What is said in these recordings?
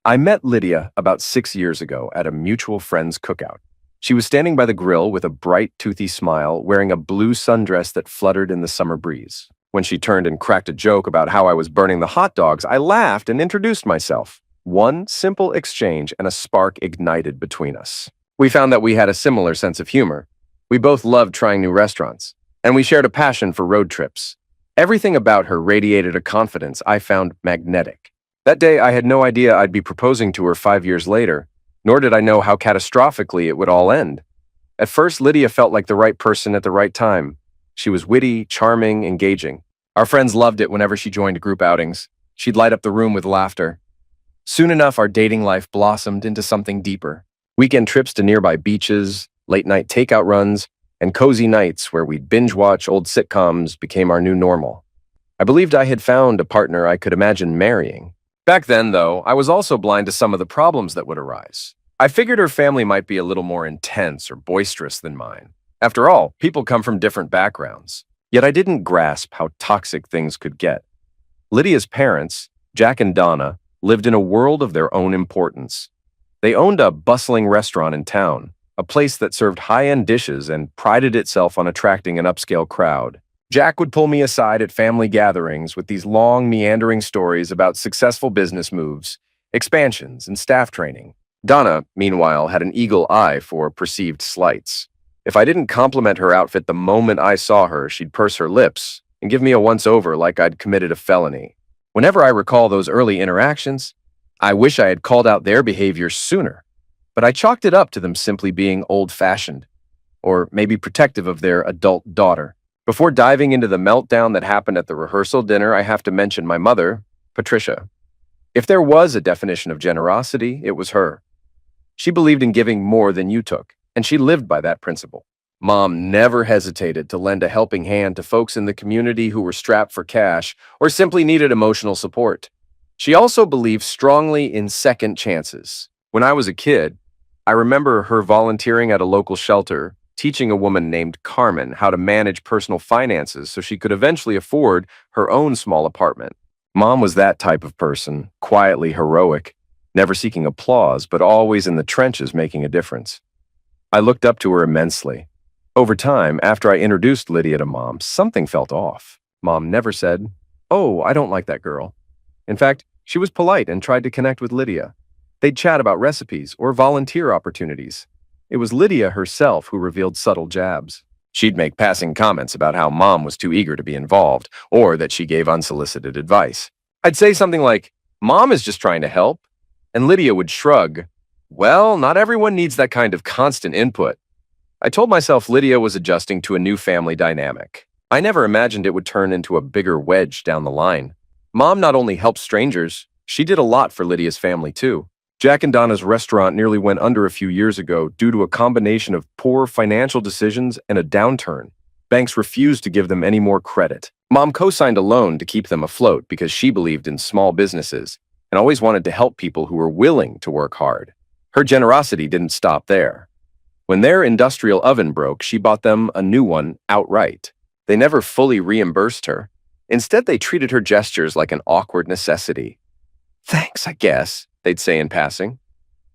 I met Lydia about 6 years ago at a mutual friend's cookout. She was standing by the grill with a bright, toothy smile, wearing a blue sundress that fluttered in the summer breeze. When she turned and cracked a joke about how I was burning the hot dogs, I laughed and introduced myself. One simple exchange and a spark ignited between us. We found that we had a similar sense of humor. We both loved trying new restaurants, and we shared a passion for road trips. Everything about her radiated a confidence I found magnetic. That day, I had no idea I'd be proposing to her 5 years later, nor did I know how catastrophically it would all end. At first, Lydia felt like the right person at the right time. She was witty, charming, engaging. Our friends loved it whenever she joined group outings. She'd light up the room with laughter. Soon enough, our dating life blossomed into something deeper. Weekend trips to nearby beaches, late-night takeout runs, and cozy nights where we'd binge-watch old sitcoms became our new normal. I believed I had found a partner I could imagine marrying. Back then, though, I was also blind to some of the problems that would arise. I figured her family might be a little more intense or boisterous than mine. After all, people come from different backgrounds. Yet I didn't grasp how toxic things could get. Lydia's parents, Jack and Donna, lived in a world of their own importance. They owned a bustling restaurant in town, a place that served high-end dishes and prided itself on attracting an upscale crowd. Jack would pull me aside at family gatherings with these long, meandering stories about successful business moves, expansions, and staff training. Donna, meanwhile, had an eagle eye for perceived slights. If I didn't compliment her outfit the moment I saw her, she'd purse her lips and give me a once-over like I'd committed a felony. Whenever I recall those early interactions, I wish I had called out their behavior sooner, but I chalked it up to them simply being old-fashioned, or maybe protective of their adult daughter. Before diving into the meltdown that happened at the rehearsal dinner, I have to mention my mother, Patricia. If there was a definition of generosity, it was her. She believed in giving more than you took, and she lived by that principle. Mom never hesitated to lend a helping hand to folks in the community who were strapped for cash or simply needed emotional support. She also believed strongly in second chances. When I was a kid, I remember her volunteering at a local shelter, teaching a woman named Carmen how to manage personal finances so she could eventually afford her own small apartment. Mom was that type of person, quietly heroic, never seeking applause, but always in the trenches making a difference. I looked up to her immensely. Over time, after I introduced Lydia to Mom, something felt off. Mom never said, "Oh, I don't like that girl." In fact, she was polite and tried to connect with Lydia. They'd chat about recipes or volunteer opportunities. It was Lydia herself who revealed subtle jabs. She'd make passing comments about how Mom was too eager to be involved, or that she gave unsolicited advice. I'd say something like, "Mom is just trying to help," and Lydia would shrug, "Well, not everyone needs that kind of constant input." I told myself Lydia was adjusting to a new family dynamic. I never imagined it would turn into a bigger wedge down the line. Mom not only helped strangers, she did a lot for Lydia's family too. Jack and Donna's restaurant nearly went under a few years ago due to a combination of poor financial decisions and a downturn. Banks refused to give them any more credit. Mom co-signed a loan to keep them afloat because she believed in small businesses and always wanted to help people who were willing to work hard. Her generosity didn't stop there. When their industrial oven broke, she bought them a new one outright. They never fully reimbursed her. Instead, they treated her gestures like an awkward necessity. "Thanks, I guess," they'd say in passing.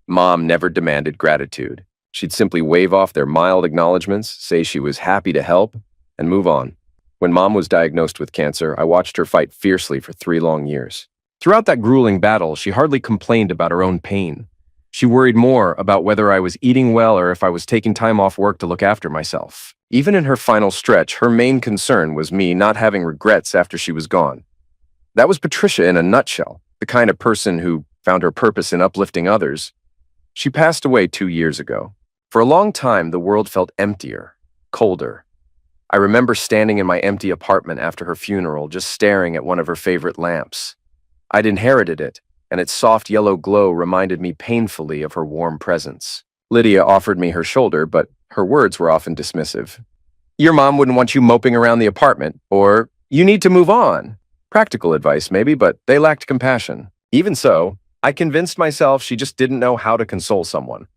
Mom never demanded gratitude. She'd simply wave off their mild acknowledgments, say she was happy to help, and move on. When Mom was diagnosed with cancer, I watched her fight fiercely for 3 long years. Throughout that grueling battle, she hardly complained about her own pain. She worried more about whether I was eating well or if I was taking time off work to look after myself. Even in her final stretch, her main concern was me not having regrets after she was gone. That was Patricia in a nutshell, the kind of person who found her purpose in uplifting others. She passed away 2 years ago. For a long time, the world felt emptier, colder. I remember standing in my empty apartment after her funeral, just staring at one of her favorite lamps. I'd inherited it, and its soft yellow glow reminded me painfully of her warm presence. Lydia offered me her shoulder, but her words were often dismissive. "Your mom wouldn't want you moping around the apartment," or "You need to move on." Practical advice, maybe, but they lacked compassion. Even so, I convinced myself she just didn't know how to console someone.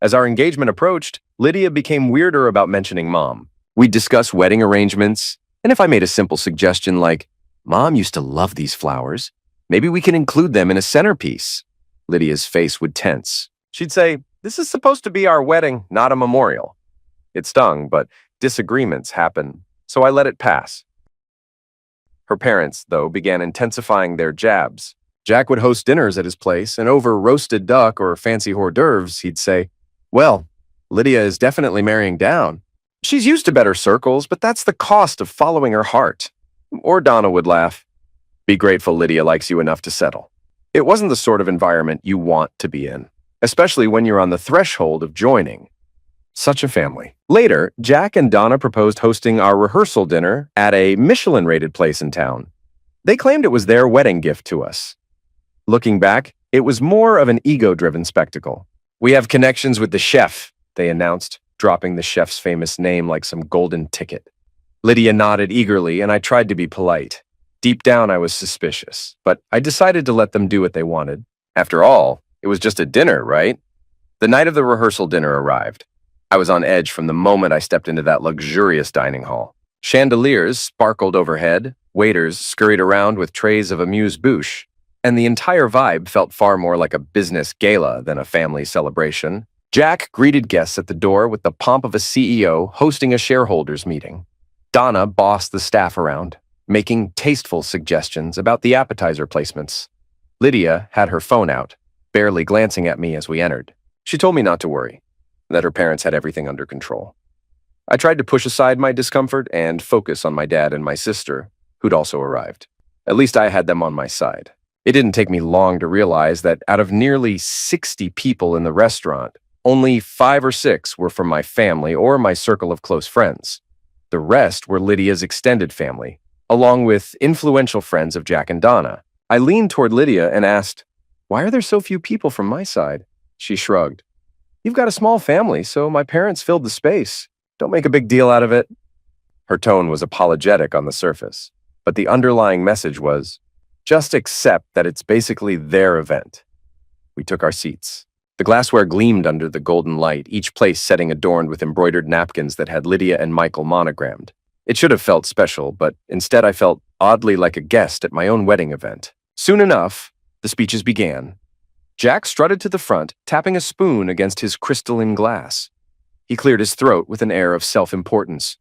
As our engagement approached, Lydia became weirder about mentioning Mom. We'd discuss wedding arrangements, and if I made a simple suggestion like, "Mom used to love these flowers. Maybe we can include them in a centerpiece," Lydia's face would tense. She'd say, "This is supposed to be our wedding, not a memorial." It stung, but disagreements happen, so I let it pass. Her parents, though, began intensifying their jabs. Jack would host dinners at his place, and over roasted duck or fancy hors d'oeuvres, he'd say, "Well, Lydia is definitely marrying down. She's used to better circles, but that's the cost of following her heart." Or Donna would laugh, "Be grateful Lydia likes you enough to settle." It wasn't the sort of environment you want to be in, especially when you're on the threshold of joining such a family. Later, Jack and Donna proposed hosting our rehearsal dinner at a Michelin-rated place in town. They claimed it was their wedding gift to us. Looking back, it was more of an ego-driven spectacle. "We have connections with the chef," they announced, dropping the chef's famous name like some golden ticket. Lydia nodded eagerly, and I tried to be polite. Deep down, I was suspicious, but I decided to let them do what they wanted. After all, it was just a dinner, right? The night of the rehearsal dinner arrived. I was on edge from the moment I stepped into that luxurious dining hall. Chandeliers sparkled overhead, waiters scurried around with trays of amuse-bouche, and the entire vibe felt far more like a business gala than a family celebration. Jack greeted guests at the door with the pomp of a CEO hosting a shareholders meeting. Donna bossed the staff around, making tasteful suggestions about the appetizer placements. Lydia had her phone out, barely glancing at me as we entered. She told me not to worry, that her parents had everything under control. I tried to push aside my discomfort and focus on my dad and my sister, who'd also arrived. At least I had them on my side. It didn't take me long to realize that out of nearly 60 people in the restaurant, only 5 or 6 were from my family or my circle of close friends. The rest were Lydia's extended family, along with influential friends of Jack and Donna. I leaned toward Lydia and asked, "Why are there so few people from my side?" She shrugged. "You've got a small family, so my parents filled the space. Don't make a big deal out of it." Her tone was apologetic on the surface, but the underlying message was, just accept that it's basically their event. We took our seats. The glassware gleamed under the golden light, each place setting adorned with embroidered napkins that had Lydia and Michael monogrammed. It should have felt special, but instead I felt oddly like a guest at my own wedding event. Soon enough, the speeches began. Jack strutted to the front, tapping a spoon against his crystalline glass. He cleared his throat with an air of self-importance.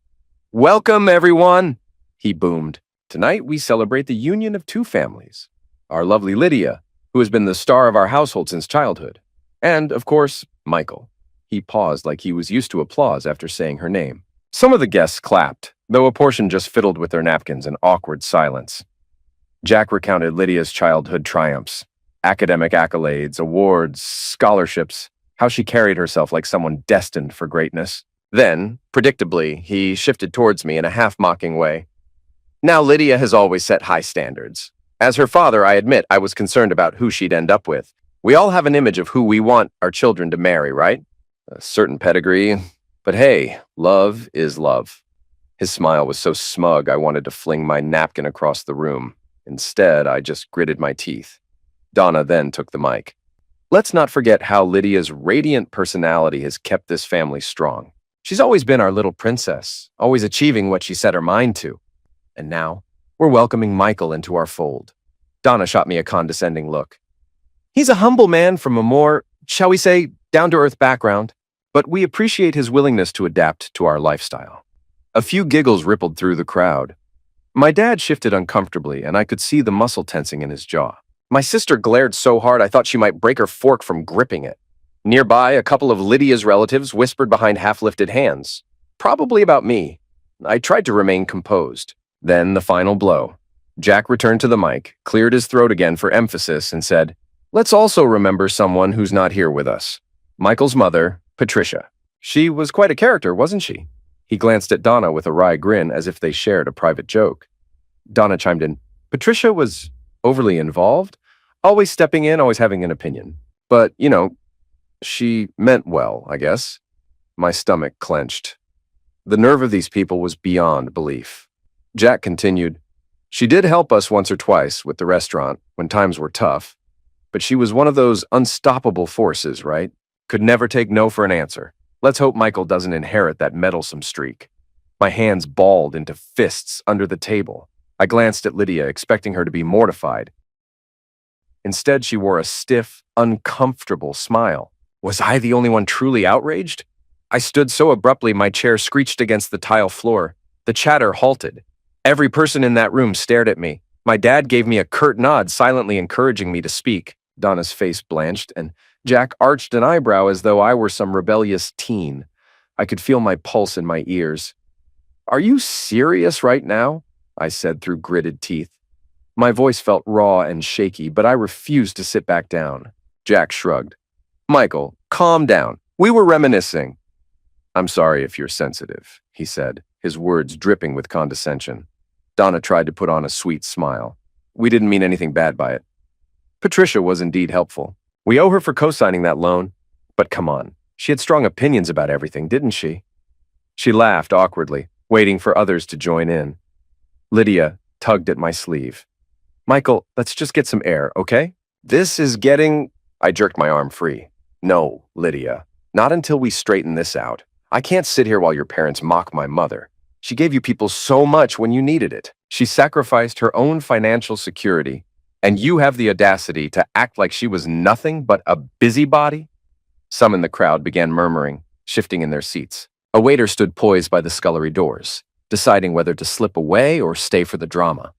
"Welcome, everyone," he boomed. "Tonight we celebrate the union of 2 families. Our lovely Lydia, who has been the star of our household since childhood. And, of course, Michael." He paused like he was used to applause after saying her name. Some of the guests clapped, though a portion just fiddled with their napkins in awkward silence. Jack recounted Lydia's childhood triumphs. Academic accolades, awards, scholarships, how she carried herself like someone destined for greatness. Then, predictably, he shifted towards me in a half-mocking way. "Now, Lydia has always set high standards. As her father, I admit I was concerned about who she'd end up with. We all have an image of who we want our children to marry, right? A certain pedigree. But hey, love is love." His smile was so smug I wanted to fling my napkin across the room. Instead, I just gritted my teeth. Donna then took the mic. "Let's not forget how Lydia's radiant personality has kept this family strong. She's always been our little princess, always achieving what she set her mind to. And now, we're welcoming Michael into our fold." Donna shot me a condescending look. "He's a humble man from a more, shall we say, down-to-earth background, but we appreciate his willingness to adapt to our lifestyle." A few giggles rippled through the crowd. My dad shifted uncomfortably, and I could see the muscle tensing in his jaw. My sister glared so hard I thought she might break her fork from gripping it. Nearby, a couple of Lydia's relatives whispered behind half-lifted hands. Probably about me. I tried to remain composed. Then the final blow. Jack returned to the mic, cleared his throat again for emphasis, and said, "Let's also remember someone who's not here with us. Michael's mother, Patricia. She was quite a character, wasn't she?" He glanced at Donna with a wry grin as if they shared a private joke. Donna chimed in, "Patricia was overly involved? Always stepping in, always having an opinion. But, she meant well, I guess." My stomach clenched. The nerve of these people was beyond belief. Jack continued, "She did help us once or twice with the restaurant when times were tough, but she was one of those unstoppable forces, right? Could never take no for an answer. Let's hope Michael doesn't inherit that meddlesome streak." My hands balled into fists under the table. I glanced at Lydia, expecting her to be mortified. Instead, she wore a stiff, uncomfortable smile. Was I the only one truly outraged? I stood so abruptly my chair screeched against the tile floor. The chatter halted. Every person in that room stared at me. My dad gave me a curt nod, silently encouraging me to speak. Donna's face blanched, and Jack arched an eyebrow as though I were some rebellious teen. I could feel my pulse in my ears. "Are you serious right now?" I said through gritted teeth. My voice felt raw and shaky, but I refused to sit back down. Jack shrugged. "Michael, calm down. We were reminiscing." "I'm sorry if you're sensitive," he said, his words dripping with condescension. Donna tried to put on a sweet smile. "We didn't mean anything bad by it." Patricia was indeed helpful. We owe her for co-signing that loan. But come on, she had strong opinions about everything, didn't she? She laughed awkwardly, waiting for others to join in. Lydia tugged at my sleeve. "Michael, let's just get some air, okay? This is getting—" I jerked my arm free. "No, Lydia, not until we straighten this out. I can't sit here while your parents mock my mother. She gave you people so much when you needed it. She sacrificed her own financial security, and you have the audacity to act like she was nothing but a busybody?" Some in the crowd began murmuring, shifting in their seats. A waiter stood poised by the scullery doors, deciding whether to slip away or stay for the drama.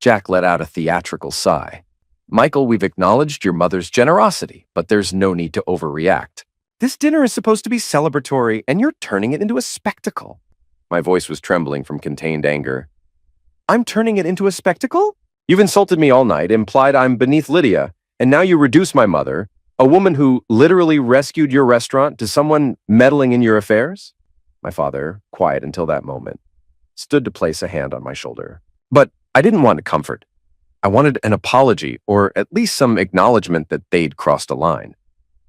Jack let out a theatrical sigh. "Michael, we've acknowledged your mother's generosity, but there's no need to overreact. This dinner is supposed to be celebratory, and you're turning it into a spectacle." My voice was trembling from contained anger. "I'm turning it into a spectacle? You've insulted me all night, implied I'm beneath Lydia, and now you reduce my mother, a woman who literally rescued your restaurant, to someone meddling in your affairs?" My father, quiet until that moment, stood to place a hand on my shoulder. But I didn't want comfort. I wanted an apology, or at least some acknowledgement that they'd crossed a line.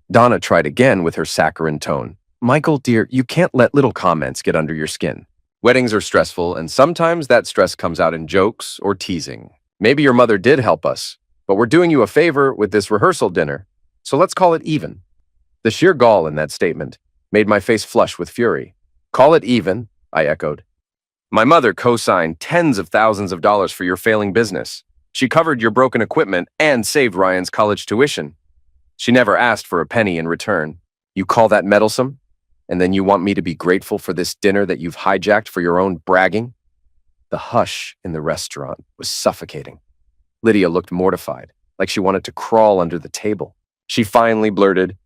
Donna tried again with her saccharine tone. "Michael, dear, you can't let little comments get under your skin. Weddings are stressful, and sometimes that stress comes out in jokes or teasing. Maybe your mother did help us, but we're doing you a favor with this rehearsal dinner, so let's call it even." The sheer gall in that statement made my face flush with fury. "Call it even," I echoed. "My mother co-signed tens of thousands of dollars for your failing business. She covered your broken equipment and saved Ryan's college tuition. She never asked for a penny in return. You call that meddlesome? And then you want me to be grateful for this dinner that you've hijacked for your own bragging?" The hush in the restaurant was suffocating. Lydia looked mortified, like she wanted to crawl under the table. She finally blurted,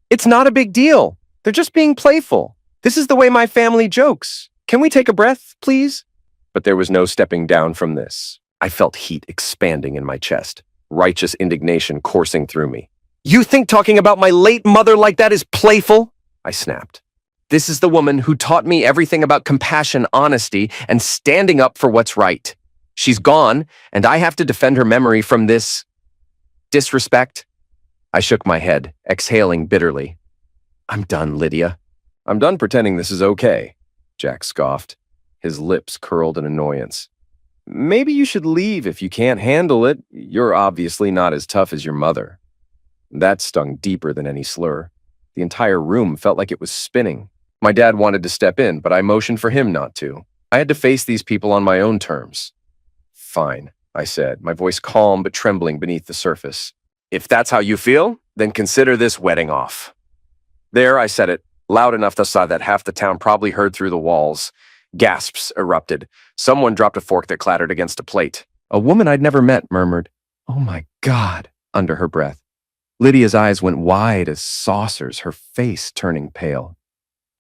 "It's not a big deal. They're just being playful. This is the way my family jokes. Can we take a breath, please?" But there was no stepping down from this. I felt heat expanding in my chest, righteous indignation coursing through me. "You think talking about my late mother like that is playful?" I snapped. "This is the woman who taught me everything about compassion, honesty, and standing up for what's right. She's gone, and I have to defend her memory from this disrespect." I shook my head, exhaling bitterly. "I'm done, Lydia." "I'm done pretending this is okay," Jack scoffed. His lips curled in annoyance. "Maybe you should leave if you can't handle it. You're obviously not as tough as your mother." That stung deeper than any slur. The entire room felt like it was spinning. My dad wanted to step in, but I motioned for him not to. I had to face these people on my own terms. "Fine," I said, my voice calm but trembling beneath the surface. "If that's how you feel, then consider this wedding off." There, I said it, loud enough that half the town probably heard through the walls. Gasps erupted. Someone dropped a fork that clattered against a plate. A woman I'd never met murmured, "Oh my God," under her breath. Lydia's eyes went wide as saucers, her face turning pale.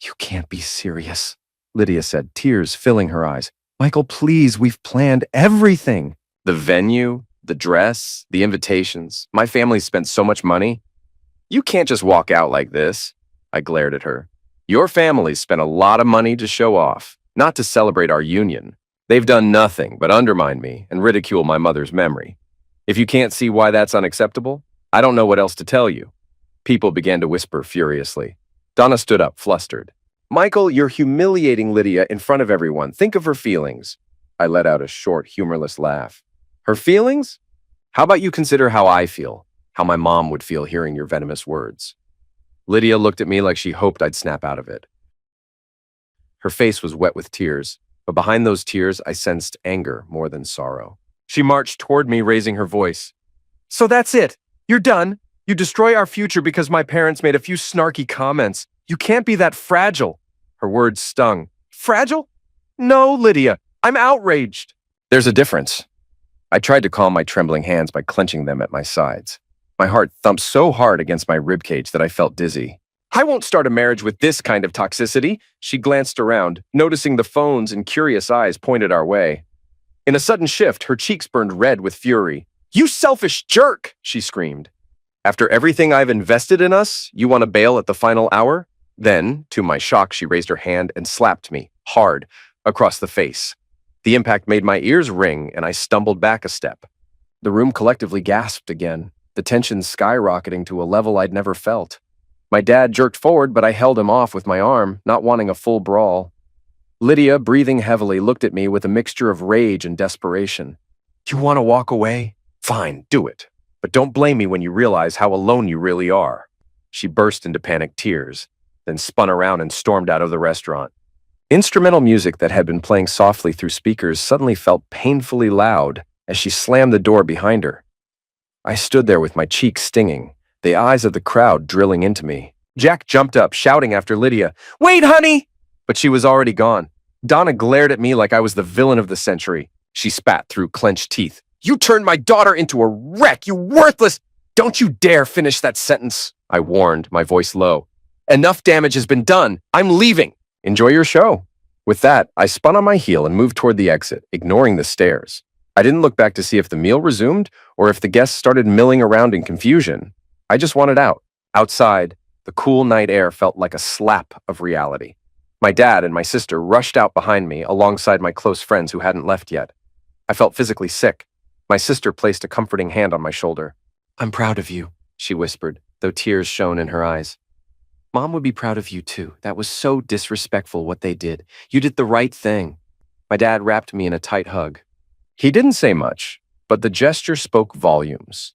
"You can't be serious," Lydia said, tears filling her eyes. "Michael, please, we've planned everything. The venue, the dress, the invitations. My family spent so much money. You can't just walk out like this." I glared at her. "Your family spent a lot of money to show off, not to celebrate our union. They've done nothing but undermine me and ridicule my mother's memory. If you can't see why that's unacceptable, I don't know what else to tell you." People began to whisper furiously. Donna stood up, flustered. "Michael, you're humiliating Lydia in front of everyone. Think of her feelings." I let out a short, humorless laugh. "Her feelings? How about you consider how I feel, how my mom would feel hearing your venomous words?" Lydia looked at me like she hoped I'd snap out of it. Her face was wet with tears, but behind those tears I sensed anger more than sorrow. She marched toward me, raising her voice. So that's it. You're done. You destroy our future because my parents made a few snarky comments. You can't be that fragile. Her words stung. Fragile? No, Lydia. I'm outraged. There's a difference. I tried to calm my trembling hands by clenching them at my sides. My heart thumped so hard against my ribcage that I felt dizzy. I won't start a marriage with this kind of toxicity. She glanced around, noticing the phones and curious eyes pointed our way. In a sudden shift, her cheeks burned red with fury. You selfish jerk, she screamed. After everything I've invested in us, you want to bail at the final hour? Then, to my shock, she raised her hand and slapped me, hard, across the face. The impact made my ears ring, and I stumbled back a step. The room collectively gasped again, the tension skyrocketing to a level I'd never felt. My dad jerked forward, but I held him off with my arm, not wanting a full brawl. Lydia, breathing heavily, looked at me with a mixture of rage and desperation. You want to walk away? Fine, do it. But don't blame me when you realize how alone you really are. She burst into panicked tears, then spun around and stormed out of the restaurant. Instrumental music that had been playing softly through speakers suddenly felt painfully loud as she slammed the door behind her. I stood there with my cheeks stinging, the eyes of the crowd drilling into me. Jack jumped up, shouting after Lydia, "Wait, honey!" But she was already gone. Donna glared at me like I was the villain of the century. She spat through clenched teeth. You turned my daughter into a wreck, you worthless! Don't you dare finish that sentence, I warned, my voice low. Enough damage has been done. I'm leaving. Enjoy your show. With that, I spun on my heel and moved toward the exit, ignoring the stares. I didn't look back to see if the meal resumed or if the guests started milling around in confusion. I just wanted out. Outside, the cool night air felt like a slap of reality. My dad and my sister rushed out behind me alongside my close friends who hadn't left yet. I felt physically sick. My sister placed a comforting hand on my shoulder. I'm proud of you, she whispered, though tears shone in her eyes. Mom would be proud of you too. That was so disrespectful what they did. You did the right thing. My dad wrapped me in a tight hug. He didn't say much, but the gesture spoke volumes.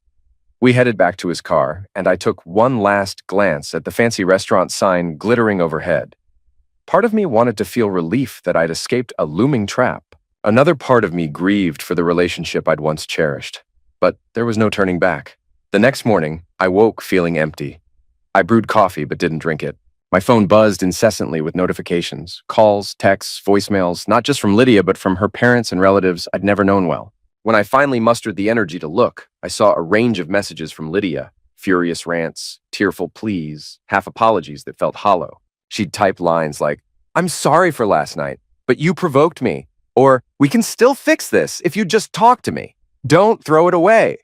We headed back to his car, and I took one last glance at the fancy restaurant sign glittering overhead. Part of me wanted to feel relief that I'd escaped a looming trap. Another part of me grieved for the relationship I'd once cherished. But there was no turning back. The next morning, I woke feeling empty. I brewed coffee but didn't drink it. My phone buzzed incessantly with notifications, calls, texts, voicemails, not just from Lydia but from her parents and relatives I'd never known well. When I finally mustered the energy to look, I saw a range of messages from Lydia, furious rants, tearful pleas, half apologies that felt hollow. She'd type lines like, I'm sorry for last night, but you provoked me. Or, we can still fix this if you just talk to me. Don't throw it away.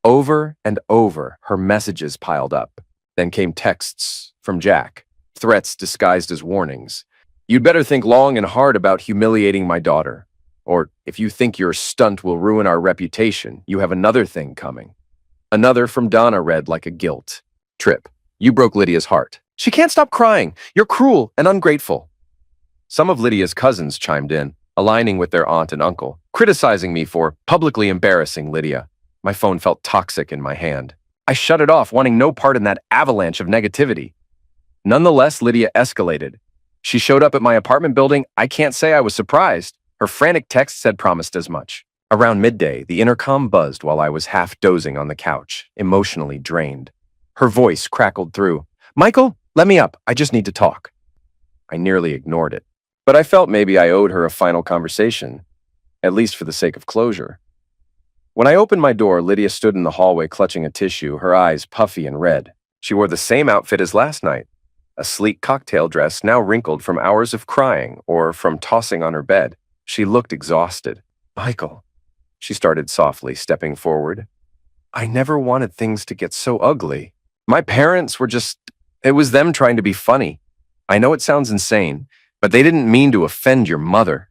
Over and over, her messages piled up. Then came texts from Jack, threats disguised as warnings. You'd better think long and hard about humiliating my daughter. Or, if you think your stunt will ruin our reputation, you have another thing coming. Another from Donna read like a guilt trip. You broke Lydia's heart. She can't stop crying. You're cruel and ungrateful. Some of Lydia's cousins chimed in, aligning with their aunt and uncle, criticizing me for publicly embarrassing Lydia. My phone felt toxic in my hand. I shut it off, wanting no part in that avalanche of negativity. Nonetheless, Lydia escalated. She showed up at my apartment building. I can't say I was surprised. Her frantic texts had promised as much. Around midday, the intercom buzzed while I was half dozing on the couch, emotionally drained. Her voice crackled through. Michael, let me up. I just need to talk. I nearly ignored it. But I felt maybe I owed her a final conversation, at least for the sake of closure. When I opened my door, Lydia stood in the hallway clutching a tissue, her eyes puffy and red. She wore the same outfit as last night, a sleek cocktail dress now wrinkled from hours of crying or from tossing on her bed. She looked exhausted. Michael, she started softly, stepping forward. I never wanted things to get so ugly. My parents were it was them trying to be funny. I know it sounds insane, but they didn't mean to offend your mother.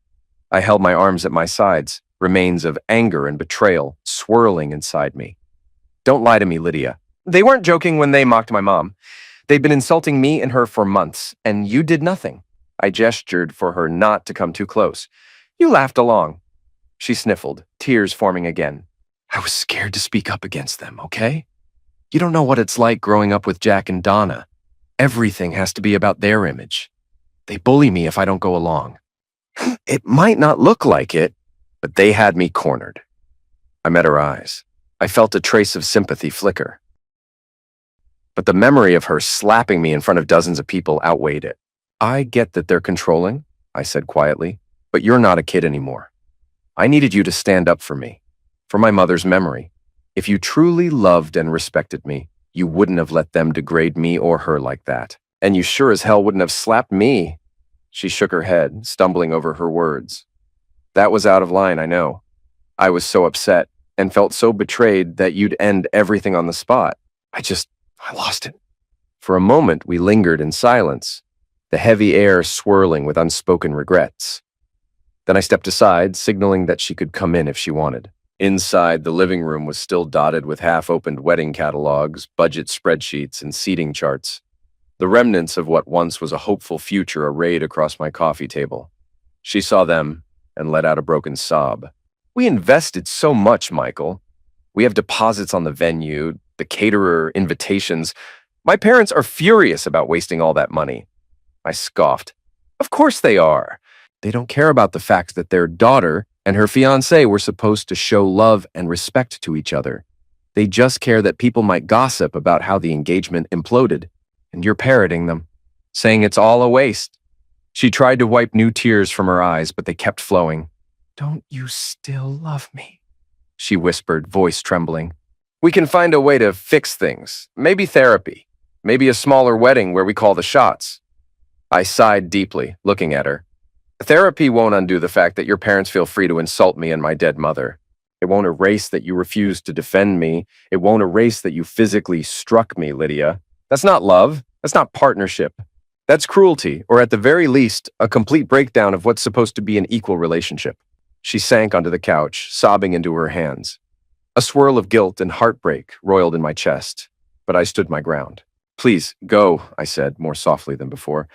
I held my arms at my sides, remains of anger and betrayal swirling inside me. Don't lie to me, Lydia. They weren't joking when they mocked my mom. They'd been insulting me and her for months, and you did nothing. I gestured for her not to come too close. You laughed along. She sniffled, tears forming again. I was scared to speak up against them, okay? You don't know what it's like growing up with Jack and Donna. Everything has to be about their image. They bully me if I don't go along. It might not look like it, but they had me cornered. I met her eyes. I felt a trace of sympathy flicker. But the memory of her slapping me in front of dozens of people outweighed it. I get that they're controlling, I said quietly, but you're not a kid anymore. I needed you to stand up for me, for my mother's memory. If you truly loved and respected me, you wouldn't have let them degrade me or her like that. And you sure as hell wouldn't have slapped me. She shook her head, stumbling over her words. That was out of line, I know. I was so upset and felt so betrayed that you'd end everything on the spot. I lost it. For a moment, we lingered in silence, the heavy air swirling with unspoken regrets. Then I stepped aside, signaling that she could come in if she wanted. Inside, the living room was still dotted with half-opened wedding catalogs, budget spreadsheets, and seating charts. The remnants of what once was a hopeful future arrayed across my coffee table. She saw them and let out a broken sob. We invested so much, Michael. We have deposits on the venue, the caterer, invitations. My parents are furious about wasting all that money. I scoffed. Of course they are. They don't care about the fact that their daughter and her fiancé were supposed to show love and respect to each other. They just care that people might gossip about how the engagement imploded. And you're parroting them, saying it's all a waste. She tried to wipe new tears from her eyes, but they kept flowing. Don't you still love me? She whispered, voice trembling. We can find a way to fix things. Maybe therapy. Maybe a smaller wedding where we call the shots. I sighed deeply, looking at her. Therapy won't undo the fact that your parents feel free to insult me and my dead mother. It won't erase that you refused to defend me. It won't erase that you physically struck me, Lydia. That's not love. That's not partnership. That's cruelty, or at the very least, a complete breakdown of what's supposed to be an equal relationship. She sank onto the couch, sobbing into her hands. A swirl of guilt and heartbreak roiled in my chest, but I stood my ground. Please, go, I said, more softly than before.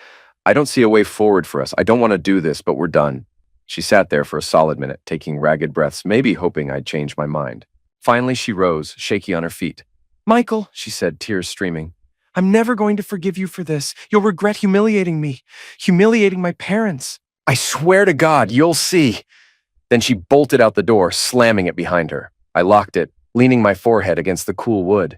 I don't see a way forward for us. I don't want to do this, but we're done. She sat there for a solid minute, taking ragged breaths, maybe hoping I'd change my mind. Finally, she rose, shaky on her feet. Michael, she said, tears streaming, I'm never going to forgive you for this. You'll regret humiliating me, humiliating my parents. I swear to God, you'll see. Then she bolted out the door, slamming it behind her. I locked it, leaning my forehead against the cool wood.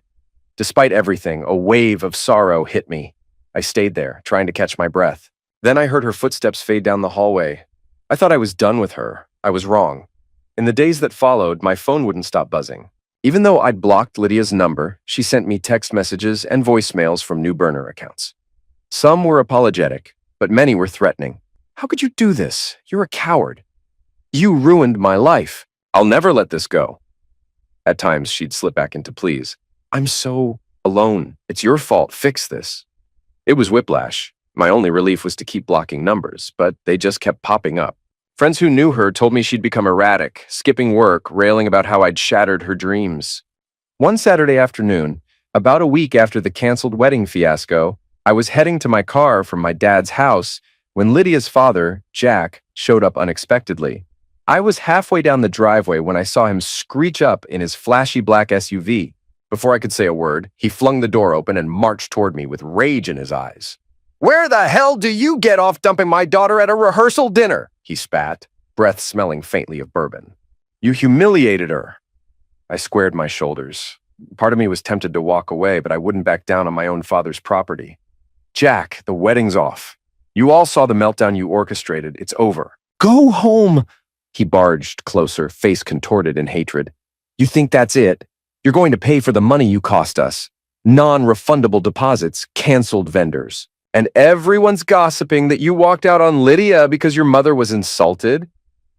Despite everything, a wave of sorrow hit me. I stayed there, trying to catch my breath. Then I heard her footsteps fade down the hallway. I thought I was done with her. I was wrong. In the days that followed, my phone wouldn't stop buzzing. Even though I'd blocked Lydia's number, she sent me text messages and voicemails from new burner accounts. Some were apologetic, but many were threatening. How could you do this? You're a coward. You ruined my life. I'll never let this go. At times, she'd slip back into pleas. I'm so alone. It's your fault. Fix this. It was whiplash. My only relief was to keep blocking numbers, but they just kept popping up. Friends who knew her told me she'd become erratic, skipping work, railing about how I'd shattered her dreams. One Saturday afternoon, about a week after the canceled wedding fiasco, I was heading to my car from my dad's house when Lydia's father, Jack, showed up unexpectedly. I was halfway down the driveway when I saw him screech up in his flashy black SUV. Before I could say a word, he flung the door open and marched toward me with rage in his eyes. Where the hell do you get off dumping my daughter at a rehearsal dinner? He spat, breath smelling faintly of bourbon. You humiliated her. I squared my shoulders. Part of me was tempted to walk away, but I wouldn't back down on my own father's property. Jack, the wedding's off. You all saw the meltdown you orchestrated. It's over. Go home. He barged closer, face contorted in hatred. You think that's it? You're going to pay for the money you cost us. Non-refundable deposits, canceled vendors. And everyone's gossiping that you walked out on Lydia because your mother was insulted.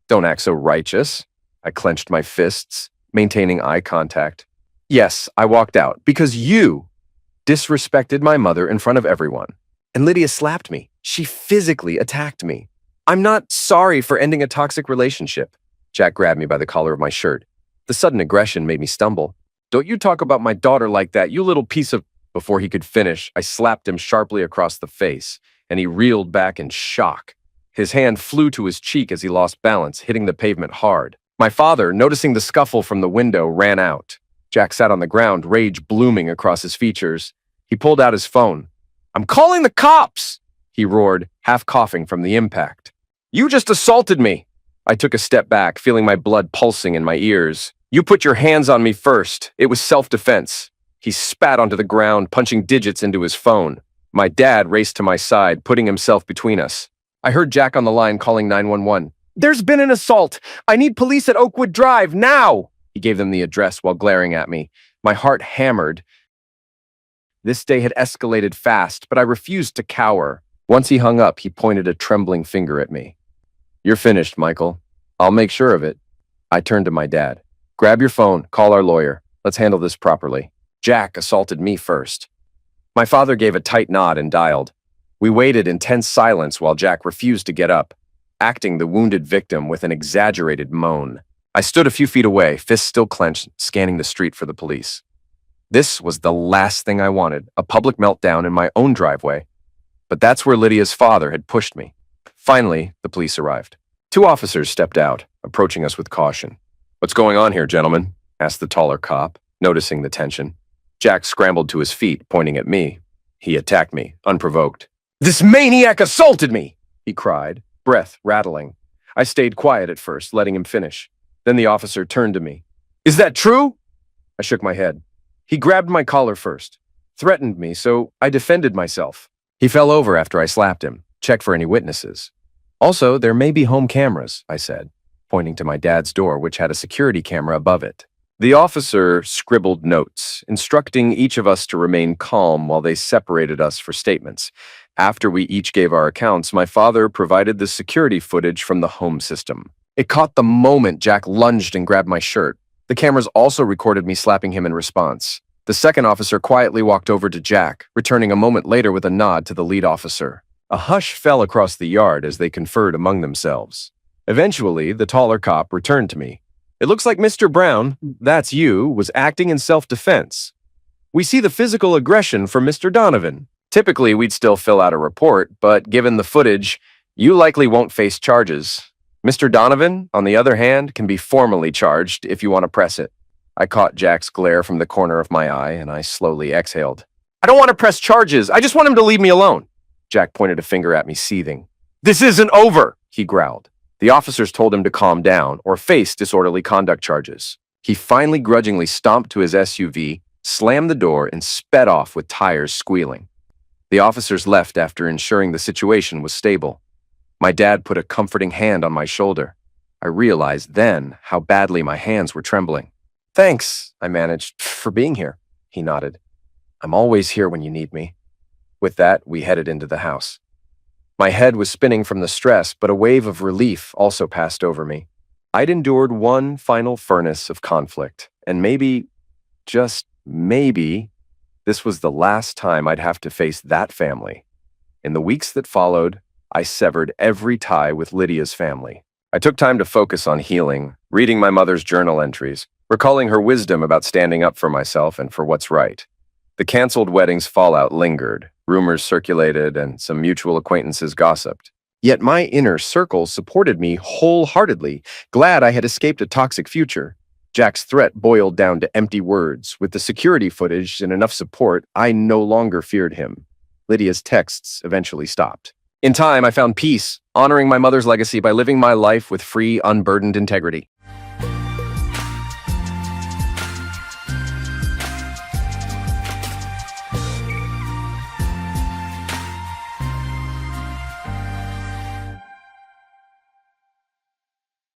Don't act so righteous. I clenched my fists, maintaining eye contact. Yes, I walked out because you disrespected my mother in front of everyone. And Lydia slapped me. She physically attacked me. I'm not sorry for ending a toxic relationship. Jack grabbed me by the collar of my shirt. The sudden aggression made me stumble. Don't you talk about my daughter like that, you little piece of... Before he could finish, I slapped him sharply across the face, and he reeled back in shock. His hand flew to his cheek as he lost balance, hitting the pavement hard. My father, noticing the scuffle from the window, ran out. Jack sat on the ground, rage blooming across his features. He pulled out his phone. I'm calling the cops! He roared, half coughing from the impact. You just assaulted me! I took a step back, feeling my blood pulsing in my ears. You put your hands on me first. It was self-defense. He spat onto the ground, punching digits into his phone. My dad raced to my side, putting himself between us. I heard Jack on the line calling 911. "There's been an assault! I need police at Oakwood Drive, now!" He gave them the address while glaring at me. My heart hammered. This day had escalated fast, but I refused to cower. Once he hung up, he pointed a trembling finger at me. "You're finished, Michael. I'll make sure of it." I turned to my dad. "Grab your phone, call our lawyer. Let's handle this properly." Jack assaulted me first. My father gave a tight nod and dialed. We waited in tense silence while Jack refused to get up, acting the wounded victim with an exaggerated moan. I stood a few feet away, fists still clenched, scanning the street for the police. This was the last thing I wanted, a public meltdown in my own driveway. But that's where Lydia's father had pushed me. Finally, the police arrived. 2 officers stepped out, approaching us with caution. "What's going on here, gentlemen?" asked the taller cop, noticing the tension. Jack scrambled to his feet, pointing at me. He attacked me, unprovoked. "This maniac assaulted me!" he cried, breath rattling. I stayed quiet at first, letting him finish. Then the officer turned to me. "Is that true?" I shook my head. He grabbed my collar first, threatened me, so I defended myself. He fell over after I slapped him, checked for any witnesses. "Also, there may be home cameras," I said, pointing to my dad's door, which had a security camera above it. The officer scribbled notes, instructing each of us to remain calm while they separated us for statements. After we each gave our accounts, my father provided the security footage from the home system. It caught the moment Jack lunged and grabbed my shirt. The cameras also recorded me slapping him in response. The second officer quietly walked over to Jack, returning a moment later with a nod to the lead officer. A hush fell across the yard as they conferred among themselves. Eventually, the taller cop returned to me. "It looks like Mr. Brown, that's you, was acting in self-defense. We see the physical aggression from Mr. Donovan. Typically, we'd still fill out a report, but given the footage, you likely won't face charges. Mr. Donovan, on the other hand, can be formally charged if you want to press it." I caught Jack's glare from the corner of my eye, and I slowly exhaled. "I don't want to press charges. I just want him to leave me alone." Jack pointed a finger at me, seething. "This isn't over," he growled. The officers told him to calm down or face disorderly conduct charges. He finally grudgingly stomped to his SUV, slammed the door, and sped off with tires squealing. The officers left after ensuring the situation was stable. My dad put a comforting hand on my shoulder. I realized then how badly my hands were trembling. "Thanks," I managed, "for being here." He nodded. "I'm always here when you need me." With that, we headed into the house. My head was spinning from the stress, but a wave of relief also passed over me. I'd endured one final furnace of conflict, and maybe, just maybe, this was the last time I'd have to face that family. In the weeks that followed, I severed every tie with Lydia's family. I took time to focus on healing, reading my mother's journal entries, recalling her wisdom about standing up for myself and for what's right. The canceled wedding's fallout lingered, rumors circulated, and some mutual acquaintances gossiped. Yet my inner circle supported me wholeheartedly, glad I had escaped a toxic future. Jack's threat boiled down to empty words. With the security footage and enough support, I no longer feared him. Lydia's texts eventually stopped. In time, I found peace, honoring my mother's legacy by living my life with free, unburdened integrity.